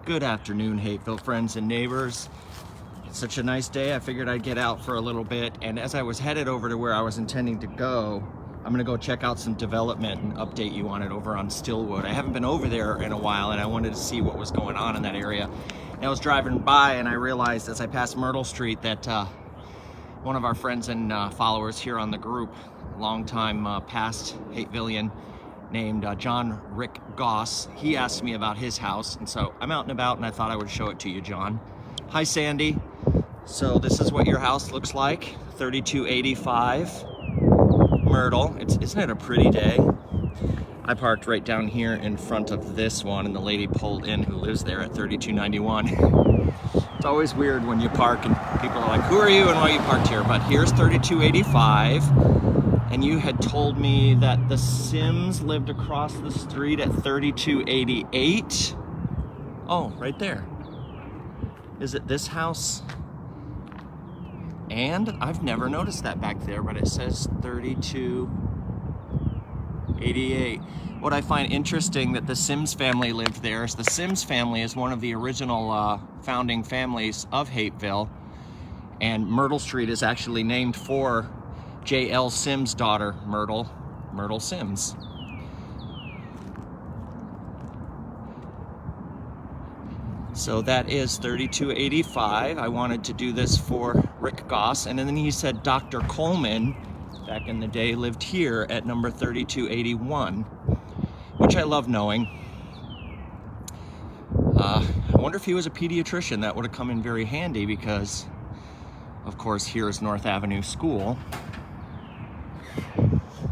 Good afternoon, Hapeville friends and neighbors. It's such a nice day, I figured I'd get out for a little bit, and as I was headed over to where I was intending to go, I'm gonna go check out some development and update you on it over on Stillwood. I haven't been over there in a while, and I wanted to see what was going on in that area. And I was driving by and I realized as I passed Myrtle Street that one of our friends and followers here on the group, longtime past Hatevillian, named John Rick Goss, he asked me about his house, and so I'm out and about and I thought I would show it to you, John. Hi, Sandy. So this is what your house looks like, 3285 Myrtle. Isn't it a pretty day? I parked right down here in front of this one, and the lady pulled in who lives there at 3291. It's always weird when you park and people are like, who are you and why you parked here? But here's 3285. And you had told me that the Sims lived across the street at 3288. Oh, right there. Is it this house? And I've never noticed that back there, but it says 3288. What I find interesting that the Sims family lived there is the Sims family is one of the original founding families of Hapeville. And Myrtle Street is actually named for J.L. Sims' daughter, Myrtle Sims. So that is 3285. I wanted to do this for Rick Goss, and then he said Dr. Coleman, back in the day, lived here at number 3281, which I love knowing. I wonder if he was a pediatrician. That would have come in very handy because, of course, here is North Avenue School.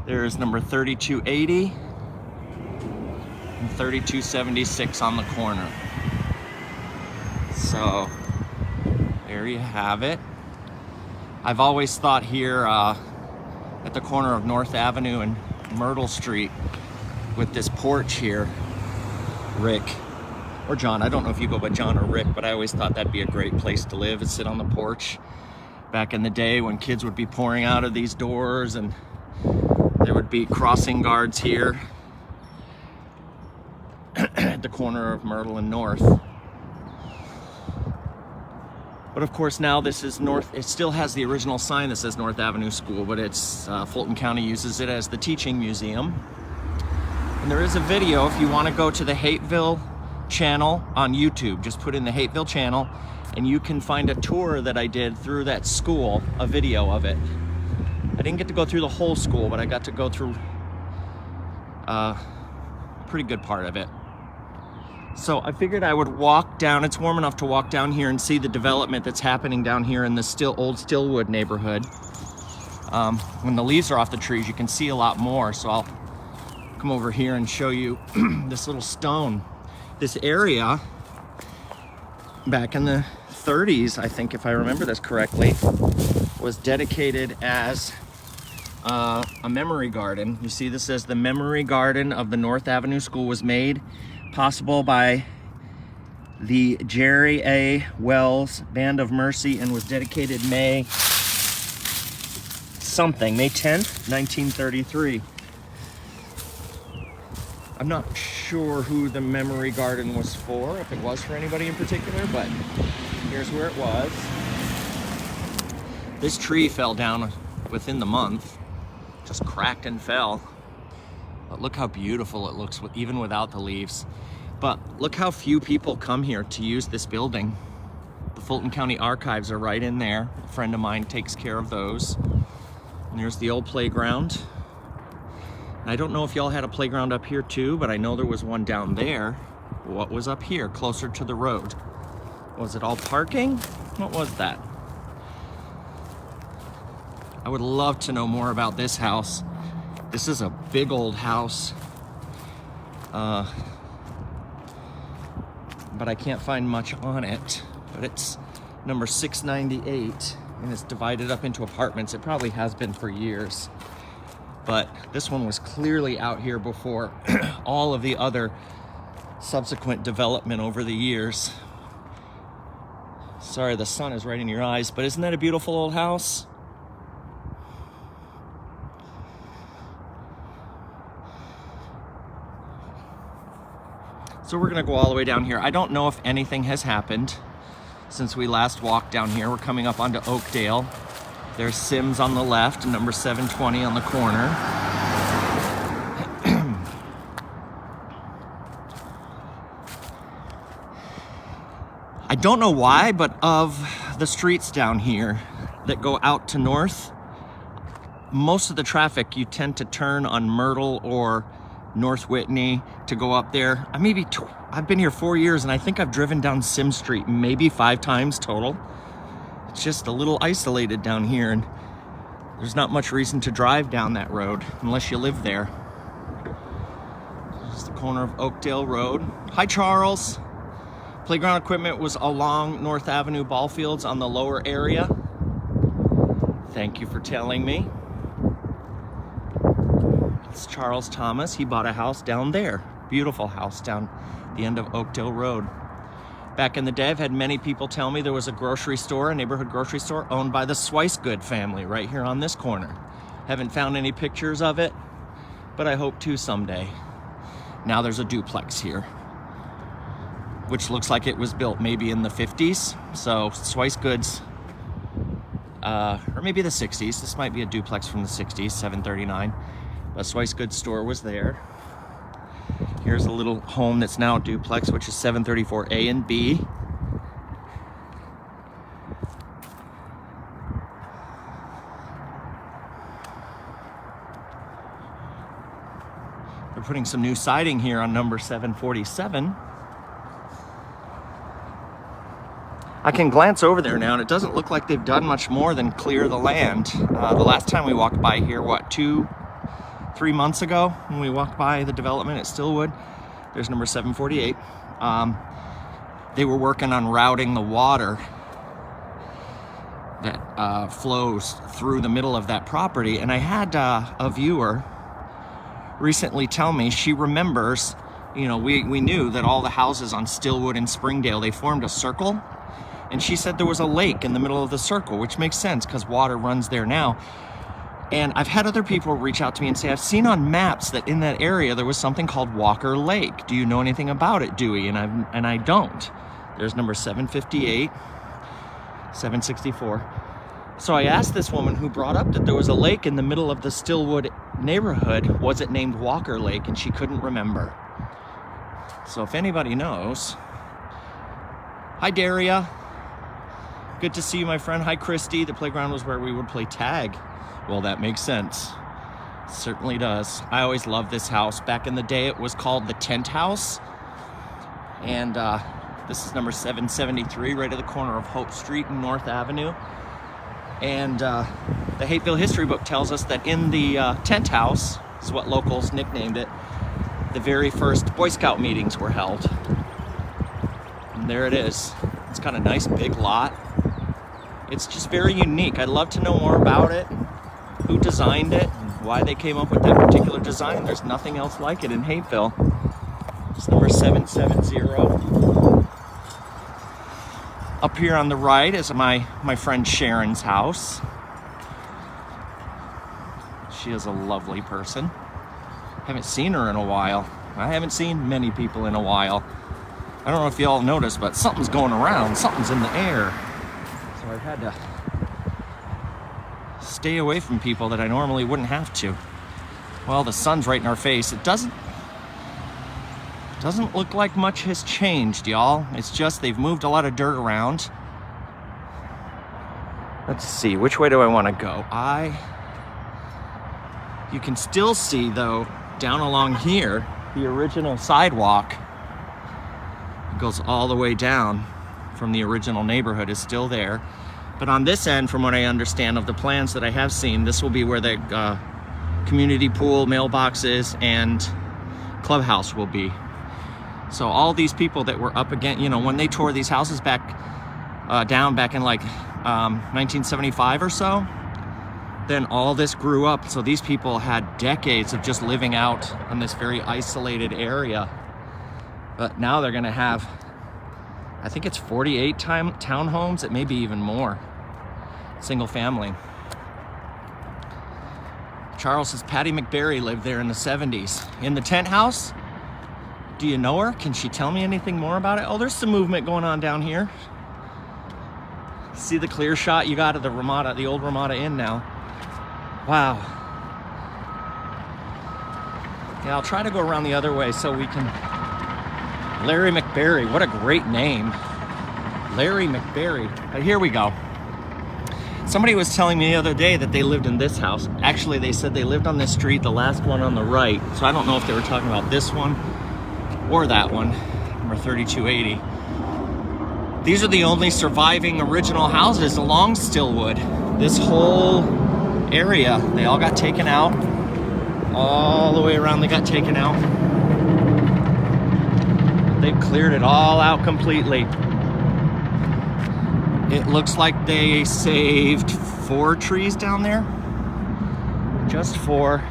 There's number 3280 and 3276 on the corner. So there you have it. I've always thought here at the corner of North Avenue and Myrtle Street with this porch here, Rick, or John, I don't know if you go by John or Rick, but I always thought that'd be a great place to live and sit on the porch back in the day when kids would be pouring out of these doors and there would be crossing guards here at the corner of Myrtle and North. But of course now this is North, it still has the original sign that says North Avenue School, but it's Fulton County uses it as the teaching museum. And there is a video if you want to go to the Hapeville channel on YouTube. Just put in the Hapeville channel and you can find a tour that I did through that school, a video of it. I didn't get to go through the whole school, but I got to go through a pretty good part of it. So I figured I would walk down. It's warm enough to walk down here and see the development that's happening down here in the old Stillwood neighborhood. When the leaves are off the trees, you can see a lot more. So I'll come over here and show you this little stone. This area, back in the 30s, I think, if I remember this correctly, was dedicated as a memory garden. You see this says the memory garden of the North Avenue School was made possible by the Jerry A. Wells Band of Mercy and was dedicated May 10th, 1933. I'm not sure who the memory garden was for, if it was for anybody in particular, but here's where it was. This tree fell down within the month, just cracked and fell. But look how beautiful it looks, even without the leaves. But look how few people come here to use this building. The Fulton County Archives are right in there. A friend of mine takes care of those. And there's the old playground. I don't know if y'all had a playground up here too, but I know there was one down there. What was up here, closer to the road? Was it all parking? What was that? I would love to know more about this house. This is a big old house. But I can't find much on it. But it's number 698 and it's divided up into apartments. It probably has been for years. But this one was clearly out here before all of the other subsequent development over the years. Sorry, the sun is right in your eyes, but isn't that a beautiful old house? So we're gonna go all the way down here. I don't know if anything has happened since we last walked down here. We're coming up onto Oakdale. There's Sims on the left, number 720 on the corner. I don't know why, but of the streets down here that go out to north, most of the traffic, you tend to turn on Myrtle or North Whitney to go up there. I've been here 4 years and I think I've driven down Sim Street maybe 5 times total. It's just a little isolated down here, and there's not much reason to drive down that road unless you live there. This is the corner of Oakdale Road. Hi, Charles. Playground equipment was along North Avenue ball fields on the lower area. Thank you for telling me. It's Charles Thomas. He bought a house down there. Beautiful house down the end of Oakdale Road. Back in the day, I've had many people tell me there was a grocery store, a neighborhood grocery store owned by the Swicegood family right here on this corner. Haven't found any pictures of it, but I hope to someday. Now there's a duplex here, which looks like it was built maybe in the 50s. So Swicegoods, or maybe the 60s. This might be a duplex from the 60s, 739. A Swicegoods store was there. Here's a little home that's now a duplex, which is 734A and B. They're putting some new siding here on number 747. I can glance over there now, and it doesn't look like they've done much more than clear the land. The last time we walked by here, what, 2-3 months ago, when we walked by the development at Stillwood, there's number 748. They were working on routing the water that flows through the middle of that property. And I had a viewer recently tell me she remembers, you know, we knew that all the houses on Stillwood and Springdale, they formed a circle. And she said there was a lake in the middle of the circle, which makes sense because water runs there now. And I've had other people reach out to me and say, I've seen on maps that in that area there was something called Walker Lake. Do you know anything about it, Dewey? And I don't. There's number 758, 764. So I asked this woman who brought up that there was a lake in the middle of the Stillwood neighborhood. Was it named Walker Lake? And she couldn't remember. So if anybody knows. Hi, Daria. Good to see you, my friend. Hi, Christy. The playground was where we would play tag. Well, that makes sense. Certainly does. I always loved this house. Back in the day, it was called the Tent House. And this is number 773, right at the corner of Hope Street and North Avenue. And the Hapeville history book tells us that in the Tent House, is what locals nicknamed it, the very first Boy Scout meetings were held. And there it is. It's got a nice big lot. It's just very unique. I'd love to know more about it, who designed it, and why they came up with that particular design. There's nothing else like it in Hapeville. It's number 770. Up here on the right is my friend Sharon's house. She is a lovely person. Haven't seen her in a while. I haven't seen many people in a while. I don't know if you all noticed, but something's going around. Something's in the air. So I've had to stay away from people that I normally wouldn't have to. Well, the sun's right in our face. It doesn't look like much has changed, y'all. It's just they've moved a lot of dirt around. Let's see, which way do I want to go? You can still see, though, down along here, the original sidewalk. It goes all the way down from the original neighborhood is still there. But on this end, from what I understand of the plans that I have seen, this will be where the community pool, mailboxes, and clubhouse will be. So all these people that were up against, you know, when they tore these houses back down back in like 1975 or so, then all this grew up. So these people had decades of just living out in this very isolated area. But now they're gonna have, I think it's 48 townhomes, it may be even more, single family. Charles says Patty McBarry lived there in the 70s. In the tent house? Do you know her? Can she tell me anything more about it? Oh, there's some movement going on down here. See the clear shot you got of the Ramada, the old Ramada Inn now. Wow. Yeah, I'll try to go around the other way so we can... Larry McBarry, what a great name. Larry McBarry. Here we go. Somebody was telling me the other day that they lived in this house. Actually, they said they lived on this street, the last one on the right. So I don't know if they were talking about this one or that one, number 3280. These are the only surviving original houses along Stillwood. This whole area, they all got taken out. All the way around, they got taken out. They've cleared it all out completely. It looks like they saved 4 trees down there. Just 4.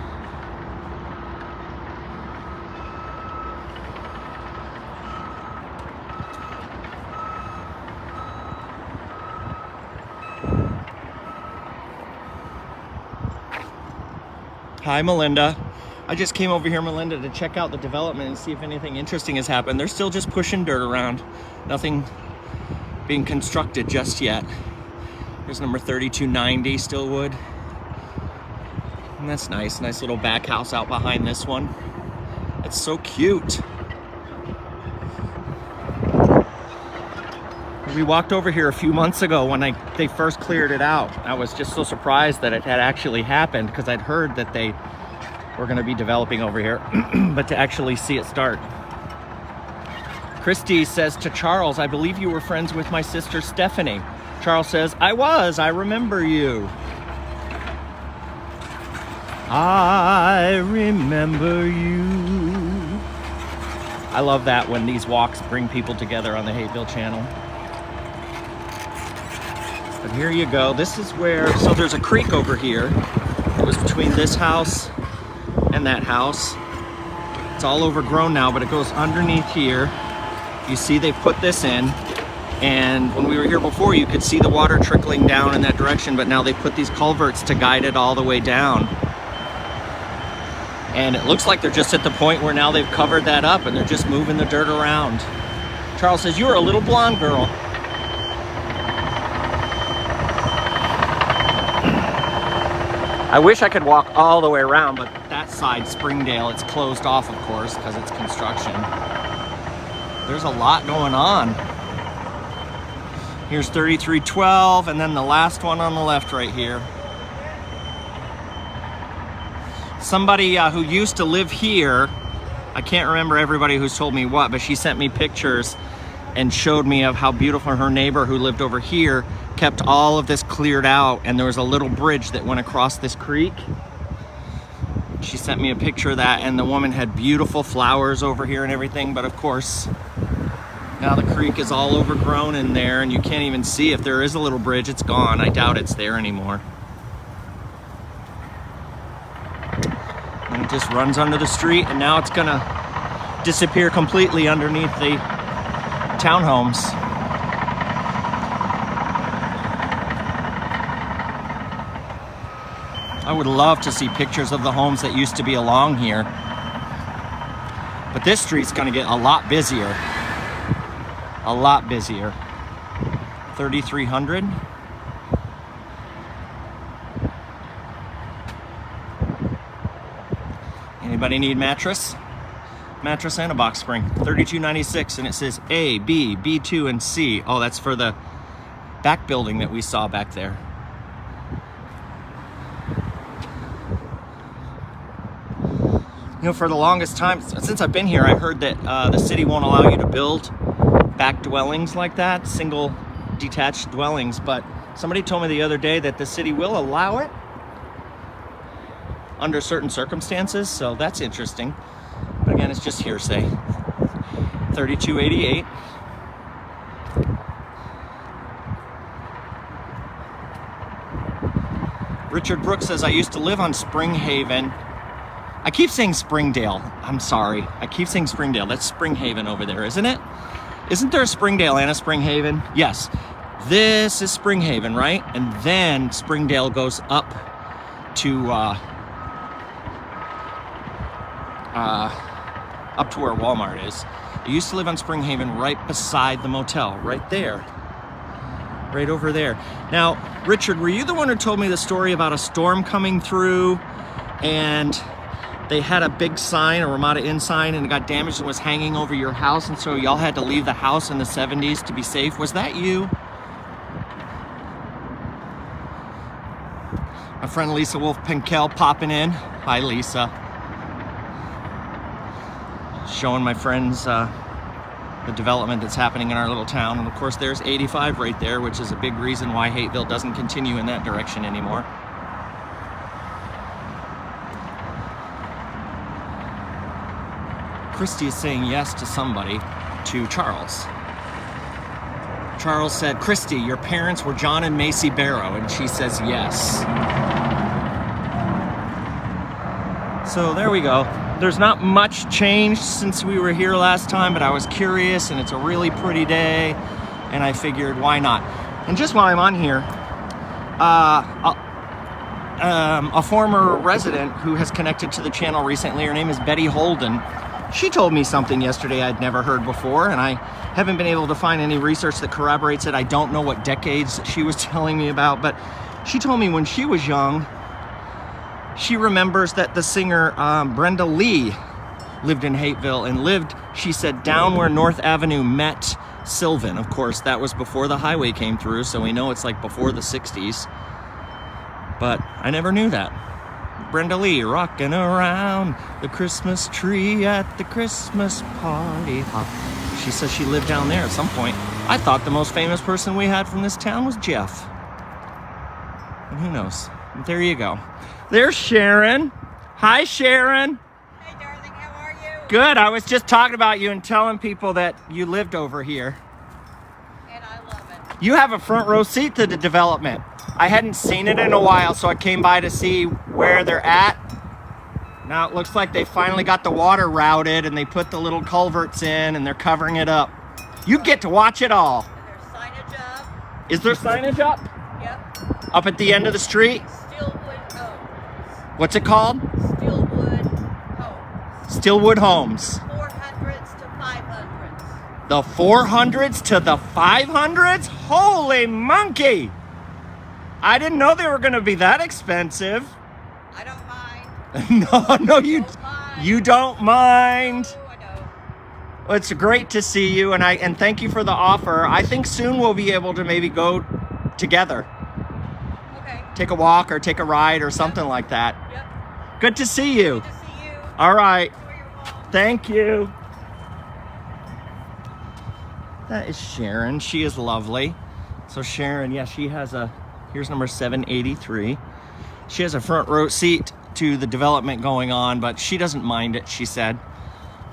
Hi, Melinda. I just came over here, Melinda, to check out the development and see if anything interesting has happened. They're still just pushing dirt around. Nothing being constructed just yet. Here's number 3290, Stillwood. And that's nice. Nice little back house out behind this one. It's so cute. We walked over here a few months ago when they first cleared it out. I was just so surprised that it had actually happened because I'd heard that they were going to be developing over here, but to actually see it start. Christy says to Charles, I believe you were friends with my sister Stephanie. Charles says, I was, I remember you. I remember you. I love that when these walks bring people together on the Hapeville channel. But here you go. This is where, so there's a creek over here. It was between this house and that house. It's all overgrown now, but it goes underneath here. You see they put this in, and when we were here before, you could see the water trickling down in that direction, but now they put these culverts to guide it all the way down. And it looks like they're just at the point where now they've covered that up and they're just moving the dirt around. Charles says, you're a little blonde girl. I wish I could walk all the way around, but that side, Springdale, it's closed off, of course, because it's construction. There's a lot going on. Here's 3312, and then the last one on the left right here. Somebody who used to live here, I can't remember everybody who's told me what, but she sent me pictures and showed me of how beautiful her neighbor who lived over here kept all of this cleared out, and there was a little bridge that went across this creek. She sent me a picture of that, and the woman had beautiful flowers over here and everything, but of course now the creek is all overgrown in there and you can't even see. If there is a little bridge, it's gone. I doubt it's there anymore. And it just runs under the street, and now it's gonna disappear completely underneath the townhomes. I would love to see pictures of the homes that used to be along here. But this street's gonna get a lot busier. A lot busier. 3300. Anybody need mattress? Mattress and a box spring. 3296, and it says A, B, B2, and C. Oh, that's for the back building that we saw back there. You know, for the longest time, since I've been here, I heard that the city won't allow you to build back dwellings like that, single detached dwellings, but somebody told me the other day that the city will allow it under certain circumstances, so that's interesting. But again, it's just hearsay. 3288. Richard Brooks says, I used to live on Springhaven. I keep saying Springdale. I'm sorry. I keep saying Springdale. That's Springhaven over there, isn't it? Isn't there a Springdale and a Springhaven? Yes. This is Springhaven, right? And then Springdale goes up to up to where Walmart is. I used to live on Spring Haven right beside the motel, right there. Right over there. Now, Richard, were you the one who told me the story about a storm coming through and they had a big sign, a Ramada Inn sign, and it got damaged and was hanging over your house, and so y'all had to leave the house in the 70s to be safe? Was that you? My friend Lisa Wolf-Pinkel popping in. Hi, Lisa. Showing my friends the development that's happening in our little town. And of course, there's 85 right there, which is a big reason why Hapeville doesn't continue in that direction anymore. Christy is saying yes to somebody, to Charles. Charles said, Christy, your parents were John and Macy Barrow, and she says yes. So there we go. There's not much change since we were here last time, but I was curious, and it's a really pretty day, and I figured, why not? And just while I'm on here, a former resident who has connected to the channel recently, her name is Betty Holden. She told me something yesterday I'd never heard before, and I haven't been able to find any research that corroborates it. I don't know what decades she was telling me about, but she told me when she was young, she remembers that the singer Brenda Lee lived in Hapeville and lived, she said, down where North Avenue met Sylvan. Of course, that was before the highway came through, so we know it's like before the 60s. But I never knew that. Brenda Lee, rocking around the Christmas tree at the Christmas party hop. She says she lived down there at some point. I thought the most famous person we had from this town was Jeff. And who knows? There you go. There's Sharon. Hi, Sharon. Hey, darling, how are you? Good. I was just talking about you and telling people that you lived over here. And I love it. You have a front row seat to the development. I hadn't seen it in a while, so I came by to see where they're at. Now it looks like they finally got the water routed and they put the little culverts in and they're covering it up. You get to watch it all. And there's signage up. Is there signage up? Yep. Up at the end of the street? Steelwood Homes. What's it called? Steelwood Homes. Stillwood Homes. 400s to 500s. The 400s to the 500s? Holy monkey! I didn't know they were going to be that expensive. I don't mind. No, you don't mind. Oh, I know. Well, it's great to see you, and thank you for the offer. I think soon we'll be able to maybe go together. Okay. Take a walk or take a ride or something like that. Yep. Good to see you. Good to see you. All right. Enjoy your walk. Thank you. That is Sharon. She is lovely. So Sharon, yeah, she has here's number 783. She has a front row seat to the development going on, but she doesn't mind it, she said,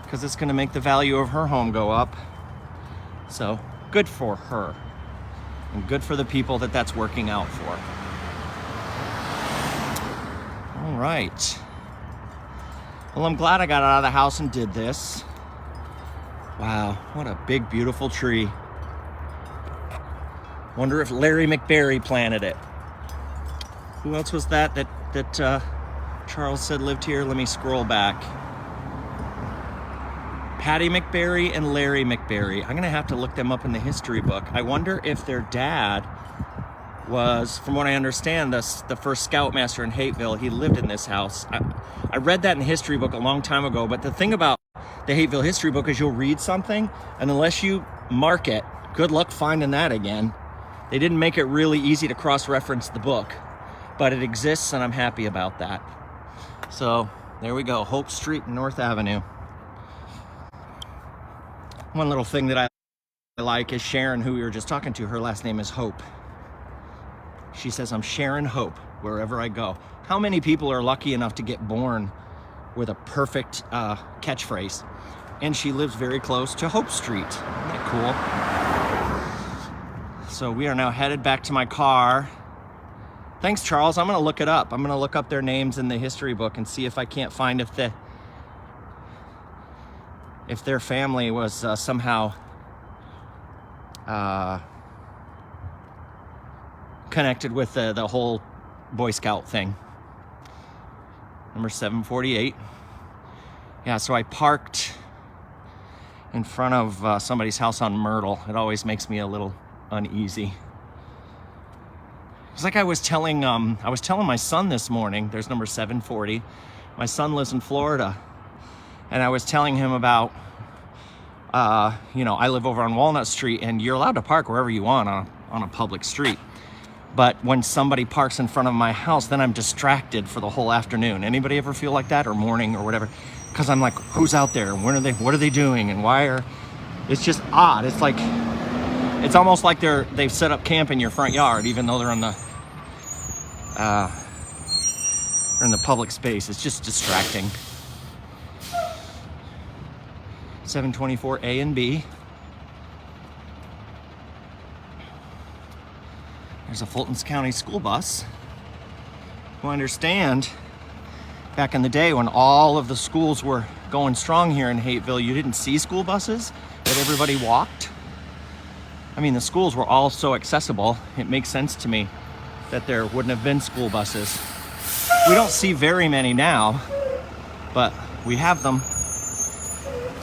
because it's going to make the value of her home go up. So good for her, and good for the people that that's working out for. All right. Well, I'm glad I got out of the house and did this. Wow, what a big, beautiful tree. Wonder if Larry McBarry planted it. Who else was that Charles said lived here? Let me scroll back. Patty McBarry and Larry McBarry. I'm gonna have to look them up in the history book. I wonder if their dad was, from what I understand, the first scoutmaster in Hapeville. He lived in this house. I read that in the history book a long time ago, but the thing about the Hapeville history book is you'll read something, and unless you mark it, good luck finding that again. They didn't make it really easy to cross-reference the book, but it exists, and I'm happy about that. So there we go, Hope Street and North Avenue. One little thing that I like is Sharon, who we were just talking to. Her last name is Hope. She says, I'm Sharon Hope wherever I go. How many people are lucky enough to get born with a perfect catchphrase? And she lives very close to Hope Street. Isn't that cool? So we are now headed back to my car. Thanks, Charles. I'm gonna look it up. I'm gonna look up their names in the history book and see if I can't find if their family was somehow connected with the whole Boy Scout thing. Number 748. Yeah, so I parked in front of somebody's house on Myrtle. It always makes me a little uneasy. It's like I was telling my son this morning, there's number 740. My son lives in Florida, and I was telling him about, you know, I live over on Walnut Street, and you're allowed to park wherever you want on a public street. But when somebody parks in front of my house, then I'm distracted for the whole afternoon. Anybody ever feel like that, or morning or whatever? Because I'm like, who's out there? And what are they doing? And why are, it's just odd. It's like, it's almost like they've set up camp in your front yard, even though they're in the public space. It's just distracting. 724 A and B. There's a Fulton County school bus. You understand, back in the day when all of the schools were going strong here in Hapeville, you didn't see school buses, that everybody walked. I mean, the schools were all so accessible, it makes sense to me that there wouldn't have been school buses. We don't see very many now, but we have them.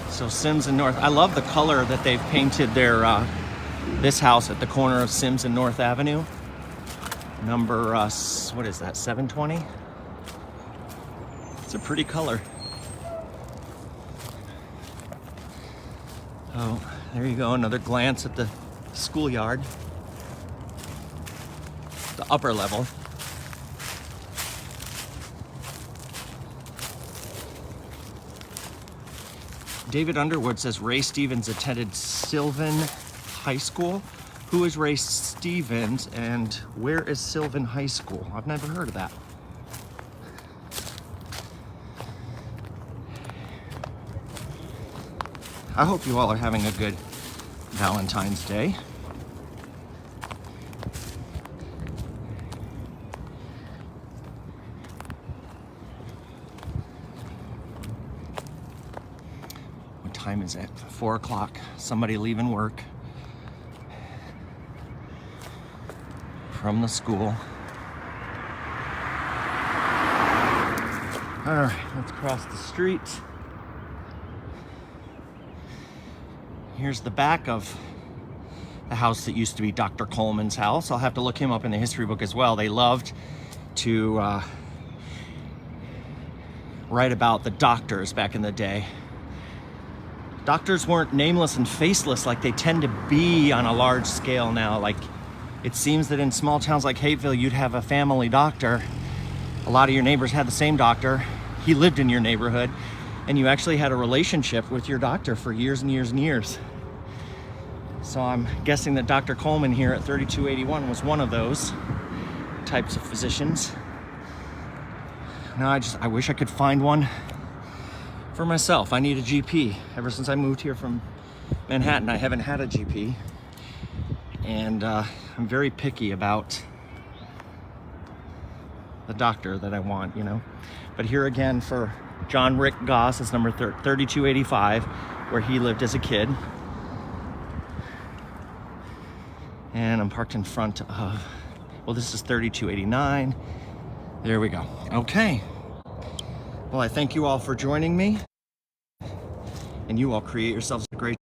So Sims and North, I love the color that they've painted their this house at the corner of Sims and North Avenue. Number, what is that, 720? It's a pretty color. Oh, there you go, another glance at the schoolyard. The upper level. David Underwood says Ray Stevens attended Sylvan High School. Who is Ray Stevens and where is Sylvan High School? I've never heard of that. I hope you all are having a good Valentine's Day. What time is it? 4 o'clock. Somebody leaving work from the school. All right, let's cross the street. Here's the back of the house that used to be Dr. Coleman's house. I'll have to look him up in the history book as well. They loved to write about the doctors back in the day. Doctors weren't nameless and faceless like they tend to be on a large scale now. Like, it seems that in small towns like Hapeville, you'd have a family doctor. A lot of your neighbors had the same doctor. He lived in your neighborhood, and you actually had a relationship with your doctor for years and years and years. So I'm guessing that Dr. Coleman here at 3281 was one of those types of physicians. Now I wish I could find one for myself. I need a GP. Ever since I moved here from Manhattan, I haven't had a GP. And I'm very picky about the doctor that I want, you know. But here again for John Rick Goss, it's number 3285, where he lived as a kid. And I'm parked in front of, well, this is 3289. There we go. Okay. Well, I thank you all for joining me. And you all create yourselves a great